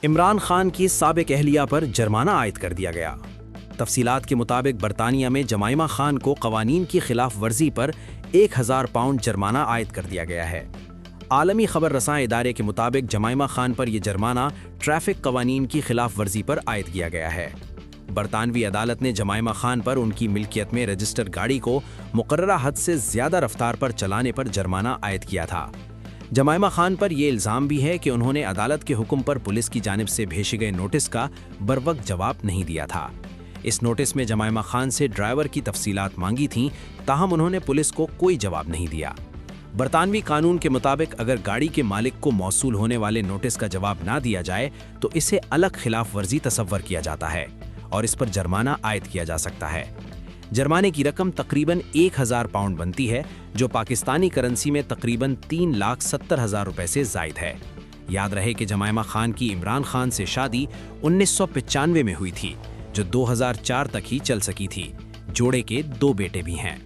इमरान खान की साबिक अहलिया पर जुर्माना आयद कर दिया गया। तफसीलात के मुताबिक बरतानिया में जमाइमा खान को कवानीन की खिलाफ वर्जी पर 1000 पाउंड जुर्माना आयद कर दिया गया है। आलमी खबर रसां इदारे के मुताबिक जमाइमा खान पर यह जुर्माना ट्रैफिक कवानीन की खिलाफ वर्जी पर आयद किया गया है। बरतानवी अदालत ने जमाइमा खान पर उनकी मिल्कियत में रजिस्टर्ड गाड़ी को मुकर्ररा हद से ज़्यादा रफ्तार पर चलाने पर जुर्माना आयद किया था। जमाइमा खान पर यह इल्ज़ाम भी है कि उन्होंने अदालत के हुक्म पर पुलिस की जानिब से भेजे गए नोटिस का बरवक्त जवाब नहीं दिया था। इस नोटिस में जमाइमा खान से ड्राइवर की तफसीलात मांगी थीं, ताहम उन्होंने पुलिस को कोई जवाब नहीं दिया। बरतानवी कानून के मुताबिक अगर गाड़ी के मालिक को मौसूल होने वाले नोटिस का जवाब ना दिया जाए तो इसे अलग खिलाफ वर्जी तसव्वुर किया जाता है और इस पर जुर्माना आयद किया जा सकता है। जुर्माने की रकम तकरीबन 1000 पाउंड बनती है, जो पाकिस्तानी करेंसी में तकरीबन 3,70,000 रुपए से ज़ायद है। याद रहे कि जमाइमा खान की इमरान खान से शादी 1995 में हुई थी, जो 2004 तक ही चल सकी थी। जोड़े के 2 बेटे भी हैं।